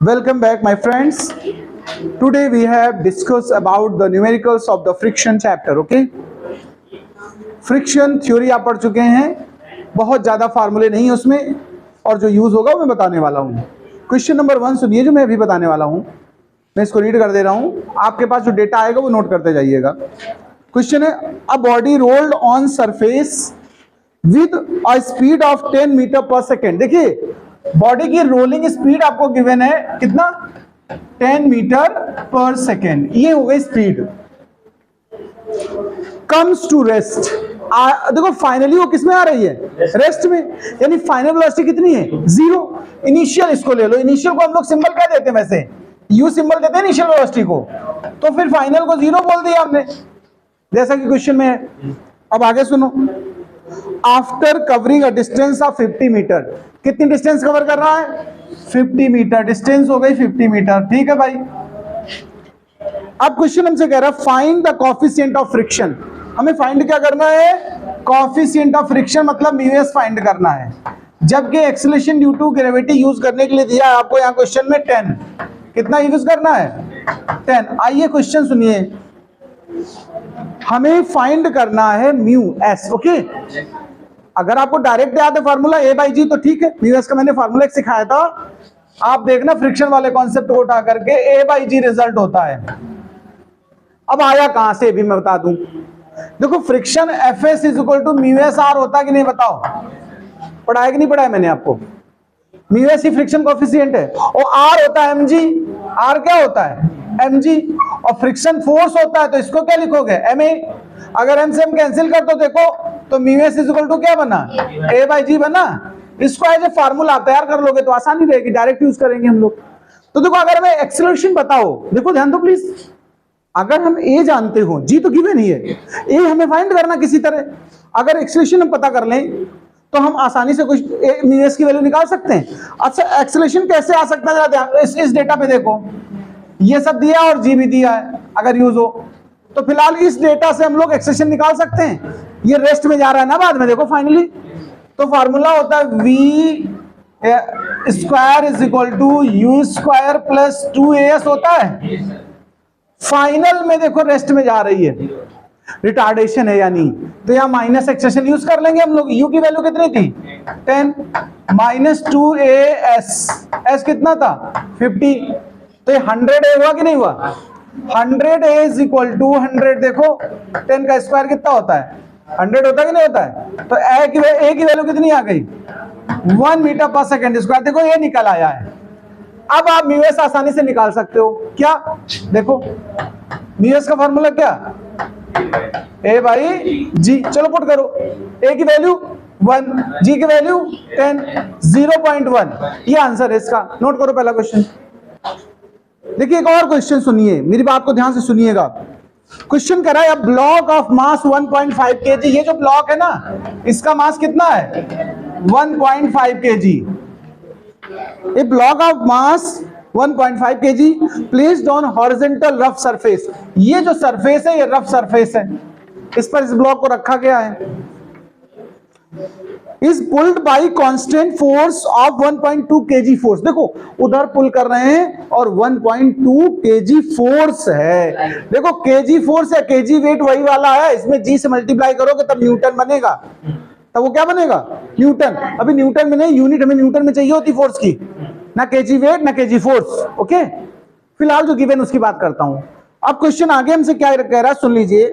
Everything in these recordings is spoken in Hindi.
Welcome back, my friends. Today we have discussed about the numericals of the friction chapter. Okay, friction theory आप पढ़ चुके हैं, बहुत ज़्यादा फार्मूले नहीं है उसमें, और जो यूज़ होगा वो मैं बताने वाला हूँ। क्वेश्चन नंबर 1 सुनिए जो मैं अभी बताने वाला हूँ, मैं इसको रीड कर दे रहा हूँ, आपके पास जो डेटा आएगा वो नोट करते जाइएगा। क्वेश्चन है, a body rolled on surface with a speed of 10 metre per second. देखिए बॉडी की रोलिंग स्पीड आपको गिवन है कितना, 10 मीटर पर सेकेंड, ये हो गई स्पीड। कम्स टू रेस्ट, देखो फाइनली वो किस में आ रही है, रेस्ट में, यानी फाइनल वेलोसिटी कितनी है, 0। इनिशियल इसको ले लो, इनिशियल को हम लोग सिंबल क्या देते हैं, वैसे यू सिंबल देते हैं इनिशियल वेलोसिटी को, तो फिर फाइनल को 0 बोल दिया हमने, जैसा कि क्वेश्चन में है। अब आगे सुनो, after covering a distance of 50 metre, कितनी डिस्टेंस कवर कर रहा है, 50 मीटर, डिस्टेंस हो गई 50 मीटर, ठीक है भाई। अब क्वेश्चन हमसे कह रहा है find the coefficient of friction, हमें फाइंड क्या करना है, कोएफिशिएंट ऑफ फ्रिक्शन मतलब म्यूएस फाइंड करना है, जबकि acceleration due to gravity use करने के लिए दिया है आपको यहाँ क्वेश्चन में 10, कितना यूज करना है, 10। आइए क्वेश्चन सुनिए, हमें फाइंड करना है म्यू एस। ओके, अगर आपको डायरेक्ट याद है फार्मूला ए बाई जी तो ठीक है, म्यू एस का मैंने फार्मूला एक सिखाया था, आप देखना फ्रिक्शन वाले कॉन्सेप्ट को उठा करके ए बाई जी रिजल्ट होता है। अब आया कहां से भी मैं बता दूं, देखो friction F S is equal to mu S R होता है कि नहीं, बताओ, पढ़ाया कि नहीं पढ़ाया मैंने आपको, म्यू एस ही फ्रिक्शन कोएफिशिएंट है, और आर होता है mg, आर क्या होता है mg, और फ्रिक्शन फोर्स होता है तो इसको क्या लिखोगे, ma। अगर m से m कैंसिल कर दो देखो तो mu S is equal to क्या बना, a बाई जी बना। इसको एज ए फार्मूला तैयार कर लोगे तो आसानी रहेगी, डायरेक्ट यूज करेंगे हम लोग। तो देखो अगर हमें एक्सेलरेशन बताओ, देखो ध्यान दो प्लीज, अगर हम a जानते हो, g तो गिवन ही है, a हमें फाइंड करना किसी तरह, अगर एक्सेलरेशन हम पता कर लें तो हम आसानी से कुछ म्यू एस की वैल्यू निकाल सकते हैं। अच्छा एक्सेलरेशन कैसे आ सकता है, जरा इस डेटा पे देखो, ये सब दिया और जी भी दिया है, अगर यूज हो तो फिलहाल इस डेटा से हम लोग एक्सेलरेशन निकाल सकते हैं। ये रेस्ट में जा रहा है ना बाद में, देखो फाइनली, तो फार्मूला होता है v square is equal to u square plus 2as होता है। फाइनल में देखो रेस्ट में जा रही है, रिटार्डेशन है यानी, तो यहाँ माइनस एक्सेशन यूज कर लेंगे हम लोग। u की वैल्यू कितनी थी, 10 माइनस 2as, s कितना था 50, तो ये 100a हुआ कि नहीं हुआ, 100a इज इक्वल टू 100, देखो 10 का स्क्वायर कितना होता है, 100 होता है कि नहीं होता है, तो a की वैल्यू कितनी आ गई, 1 मीटर पर सेकेंड स्क्वायर, देखो ये निकल आया है। अब आप म्यू एस आसानी से निकाल सकते हो, क्या देखो म्यू एस का फॉर्मूला क्या, ए बाई जी, चलो पुट करो, ए की वैल्यू 1, जी की वैल्यू 10, 0.1, ये आंसर है इसका। नोट करो पहला क्वेश्चन। देखिए एक और क्वेश्चन सुनिए, मेरी बात को ध्यान से सुनिएगा। क्वेश्चन कर रहा है ब्लॉक ऑफ मास 1.5 kg, ये जो ब्लॉक है ना इसका मास कितना है 1.5 kg, A block of mass 1.5 kg placed on horizontal rough surface, ये जो सरफेस है ये रफ सरफेस है, इस पर इस ब्लॉक को रखा गया है, is pulled by constant force of 1.2 kg force, देखो उधर पुल कर रहे हैं और 1.2 kg फोर्स है, देखो kg फोर्स है, kg वेट वही वाला है, इसमें g से मल्टीप्लाई करोगे तब न्यूटन बनेगा, तब वो क्या बनेगा न्यूटन। अभी न्यूटन में नहीं, यूनिट हमें न्यूटन में चाहिए होती फोर्स की, ना केजी वेट ना केजी फोर्स। ओके, फिलहाल जो गिवन उसकी बात करता हूं। अब क्वेश्चन आगे हमसे क्या कह रहा है सुन लीजिए,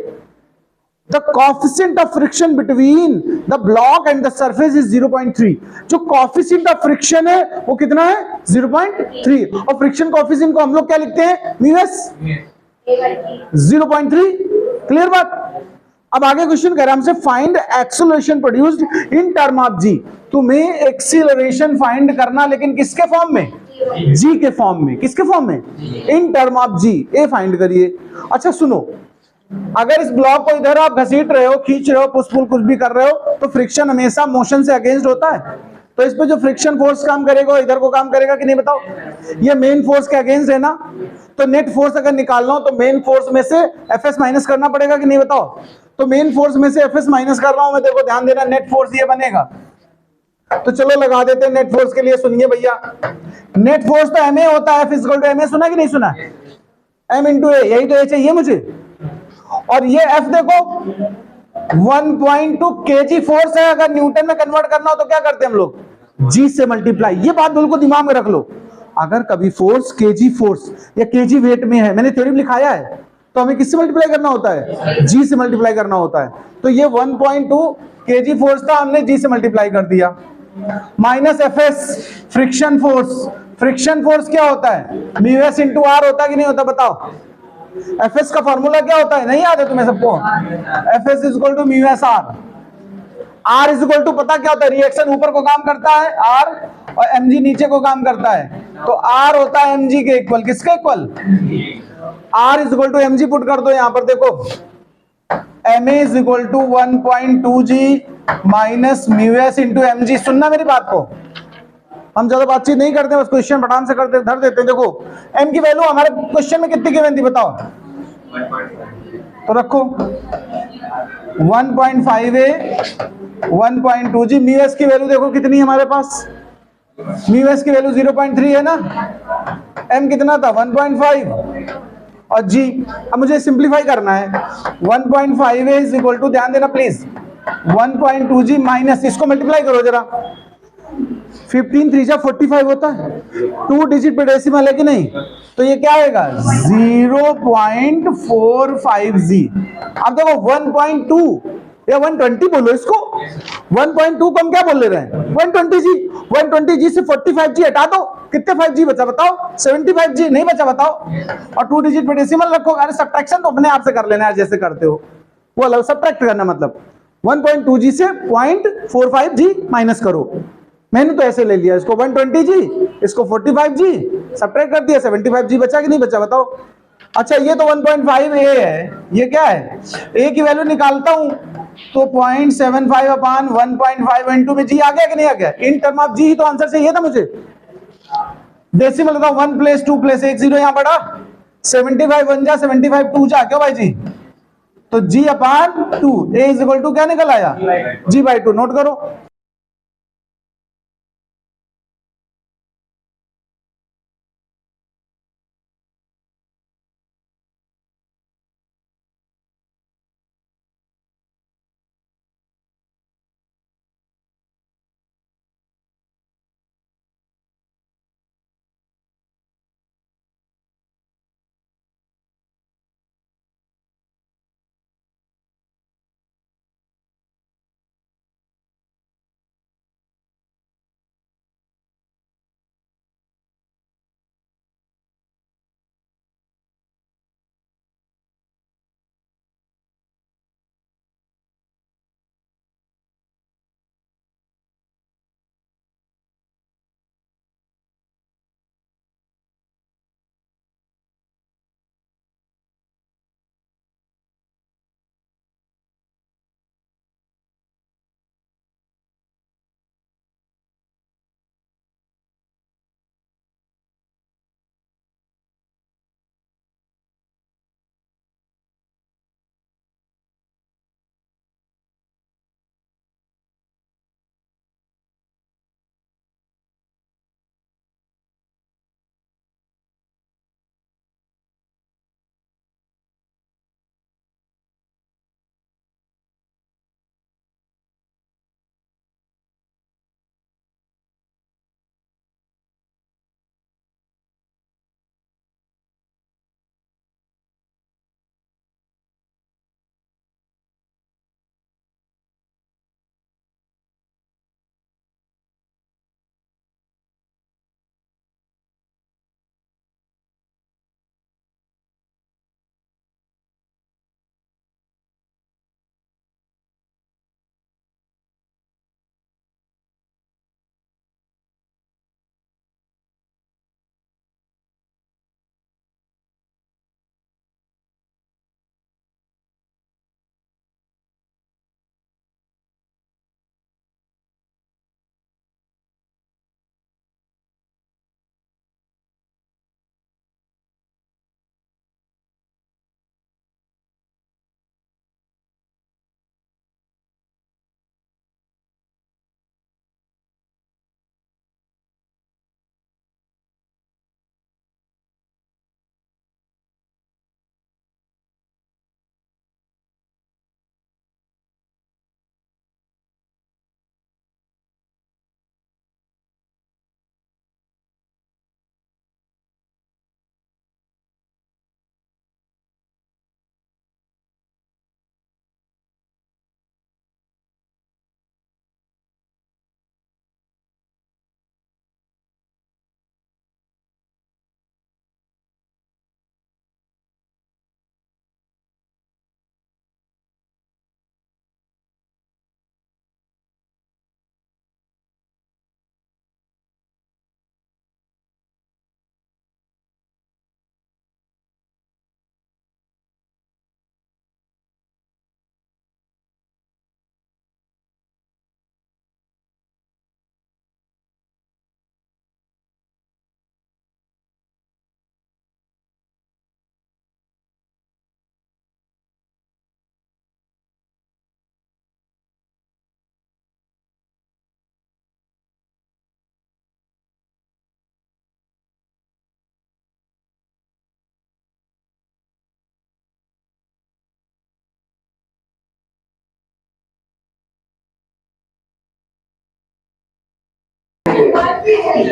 the coefficient of friction between the block and the surface is 0.3, जो कोएफिशिएंट ऑफ फ्रिक्शन है वो कितना है 0.3, और फ्रिक्शन कोएफिशिएंट को हम लोग क्या लिखते हैं म्यू एस 0.3, क्लियर बात। अब आगे क्वेश्चन कह रहा है हमसे find acceleration produced in term of g, तुम्हें एक्सेलरेशन फाइंड करना, लेकिन किसके फॉर्म में, जी के फॉर्म में, किसके फॉर्म में, in term of G, A find करिए। अच्छा सुनो, अगर इस ब्लॉक को इधर आप घसीट रहे हो, खींच रहे हो, पुश पुल कुछ भी कर रहे हो, तो फ्रिक्शन हमेशा मोशन से अगेंस्ट होता है, तो इस पे जो फ्रिक्शन फोर्स काम करेगा इधर को काम करेगा कि नहीं बताओ, ये मेन फोर्स के अगेंस्ट है ना, तो नेट फोर्स अगर निकालना हो तो मेन फोर्स में से एफ एस माइनस करना पड़ेगा कि नहीं बताओ, तो मेन फोर्स में से एफ एस माइनस कर रहा हूं मैं, देखो ध्यान देना, नेट फोर्स ये बनेगा, तो चलो लगा देते हैं नेट फोर्स के लिए। सुनिए भैया, नेट फोर्स तो एम ए होता है, फिजिकल टू एम ए, सुना कि नहीं सुना? एम इंटू ए, यही तो ए चाहिए मुझे। और ये एफ देखो 1.2 केजी फोर्स है, अगर न्यूटन में कन्वर्ट करना हो तो क्या करते हैं हम लोग? जी से मल्टीप्लाई। ये बात बिल्कुल दिमाग में रख लो। अगर कभी फोर्स या केजी वेट में है, मैंने थ्योरी में लिखाया है, तो हमें किससे मल्टीप्लाई करना होता है? जी से मल्टीप्लाई करना होता है। तो ये 1.2 केजी फोर्स था, हमने जी से मल्टीप्लाई कर दिया। Minus F S friction force. Friction force क्या होता है? म्यू एस इंटू आर होता है कि नहीं होता? बताओ। एफ एस का फॉर्मूला क्या होता है? नहीं याद है तुम्हें सबको? F S is equal to mu S R. R is equal to पता क्या होता है? रिएक्शन ऊपर को काम करता है आर, और एम जी नीचे को काम करता है। तो आर होता है एम जी के इक्वल। किसके equal? R is equal to M G put कर दो यहां पर, देखो M A is equal to 1.2 G minus mu S into M G. सुनना मेरी बात को, हम ज्यादा बातचीत नहीं करते, बस क्वेश्चन पठान से करते धर देते हैं। देखो एम की वैल्यू हमारे क्वेश्चन में कितनी गिवन थी बताओ? तो रखो 1.5 ए 1.2 जी। म्यू एस की वैल्यू देखो कितनी है हमारे पास? म्यू एस की वैल्यू 0.3 है ना। एम कितना था? 1.5। और जी, अब मुझे सिंप्लीफाई करना है। 1.5 इज इक्वल टू, ध्यान देना प्लीज, 1.2 जी माइनस, इसको मल्टीप्लाई करो जरा। 15 3 जा 45 होता है, 2 डिजिट पे डेसिमल है कि नहीं? तो ये क्या आएगा? 0.45 जी। अब देखो 1.2 या 120 बोलो इसको। 1.2 को हम क्या बोल ले रहे हैं? 120 जी। 120 जी से 45 जी हटा दो, कितने 5 जी बचा बताओ? 75 जी नहीं बचा बताओ। और 2 डिजिट पे डेसिमल रखो। अरे सब्ट्रैक्शन तो अपने आप से कर लेना है जैसे करते हो, वो अलग सब्ट्रैक्ट करना। मतलब 1.2 जी से 0.45 जी माइनस करो। मैंने तो ऐसे ले लिया, इसको 120 जी, इसको 45 जी, सब्ट्रैक्ट कर दिया, 75 जी बचा कि नहीं बचा बताओ? अच्छा ये तो 1.5 ए है, ये क्या है? ए की वैल्यू निकालता हूं तो 0.75 अपान 1.5 इंटू में जी आ गया कि नहीं आ गया? इन टर्म ऑफ जी ही तो आंसर चाहिए था मुझे। डेसिमल का 1 प्लेस 2 प्लेस 1 जीरो यहां पड़ा, 75 1 जा 75 2 जा, क्यों भाई जी? तो जी अपान 2, ए इज इक्वल टू क्या निकल आया? जी बाई 2। नोट करो।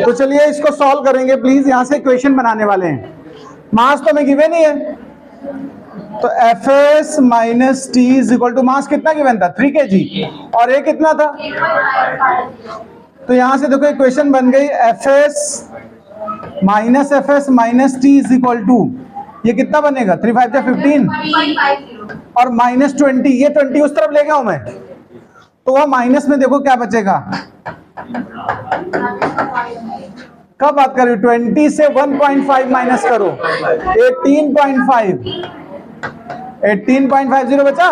तो चलिए इसको सॉल्व करेंगे प्लीज। यहां से इक्वेशन बनाने वाले हैं। मास तो हमें गिवन ही है, तो Fs minus T is equal to mass कितना गिवन था 3 kg और ये कितना था। तो यहां से देखो इक्वेशन बन गई Fs minus T is equal to, ये कितना बनेगा 3 5 15 और माइनस 20, ये 20 उस तरफ ले गया हूं मैं, तो वह माइनस में देखो क्या बचेगा। कब बात करें 20 से 1.5 माइनस करो 18.50 बचा,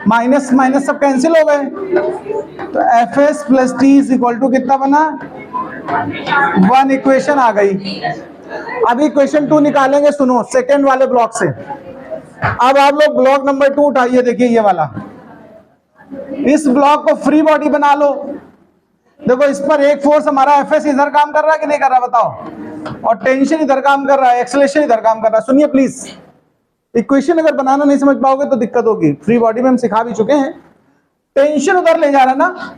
माइनस माइनस सब कैंसिल हो गए, तो Fs plus T is equal to कितना बना 1। इक्वेशन आ गई। अब इक्वेशन 2 निकालेंगे, सुनो सेकेंड वाले ब्लॉक से। अब आप लोग ब्लॉक नंबर 2 उठाइए, देखिए ये वाला, इस ब्लॉक को फ्री बॉडी बना लो। देखो इस पर एक फोर्स हमारा Fs इधर काम कर रहा है कि नहीं कर रहा बताओ, और टेंशन इधर काम कर रहा है, एक्सेलरेशन इधर काम कर रहा है। सुनिए प्लीज, इक्वेशन अगर बनाना नहीं समझ पाओगे तो दिक्कत होगी। फ्री बॉडी में हम सिखा भी चुके हैं। टेंशन उधर ले जा रहा है ना,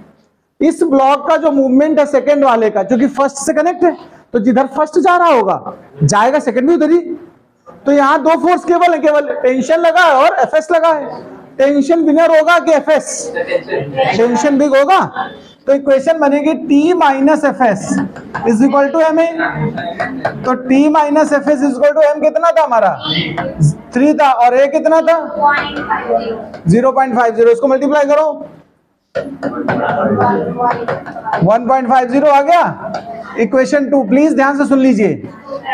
इस ब्लॉक का जो मूवमेंट है सेकंड वाले का, जो कि फर्स्ट से कनेक्ट है, तो जिधर फर्स्ट जा रहा होगा जाएगा सेकंड भी उधर ही। तो यहाँ दो फोर्स केवल है, केवल टेंशन लगा है और Fs लगा है। टेंशन विनर होगा कि Fs? टेंशन बिग होगा। तो इक्वेशन बनेगी T minus Fs is equal to M A. तो T minus Fs is equal to M कितना था हमारा 3 था, और ए कितना था 0.50। इसको मल्टीप्लाई करो 1.50 आ गया। इक्वेशन 2 प्लीज ध्यान से सुन लीजिए।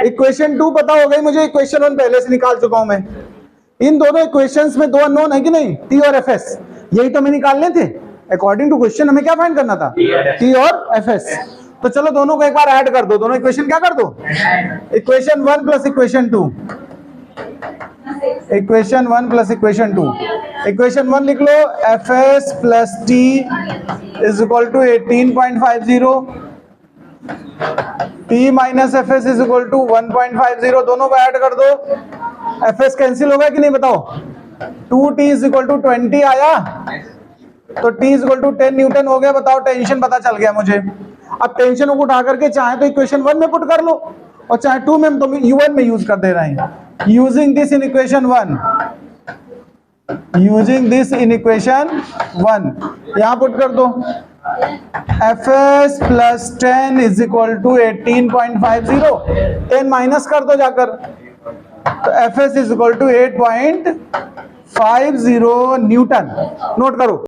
इक्वेशन 2 पता हो गई मुझे, इक्वेशन 1 पहले से निकाल चुका हूं मैं। इन दोनों इक्वेशंस में 2 अननोन है कि नहीं, T और Fs, यही तो हमें निकालने थे। अकॉर्डिंग टू क्वेश्चन हमें क्या फाइंड करना था, T और Fs। तो चलो दोनों को एक बार ऐड कर दो, दोनों इक्वेशन क्या कर दो, equation 1 plus equation 2, equation 1 plus equation 2। Equation 1 लिख लो Fs plus T is equal to 18.50, T minus Fs is equal to 1.50। दोनों को ऐड कर दो, Fs कैंसिल हो गया कि नहीं बताओ। 2T इज इक्वल टू 20 आया, तो T is equal to 10 newton हो गया। बताओ टेंशन पता चल गया मुझे। अब टेंशन को उठा करके चाहे तो इक्वेशन 1 में पुट कर लो, और चाहे 2 में, हम तो U1 में यूज कर दे रहे हैं। Using this in equation 1, using this in equation 1 यहां पुट कर दो। Fs plus 10 is equal to 18.50, 10 minus कर दो जाकर, तो Fs is equal to 8.50 newton. Note करो।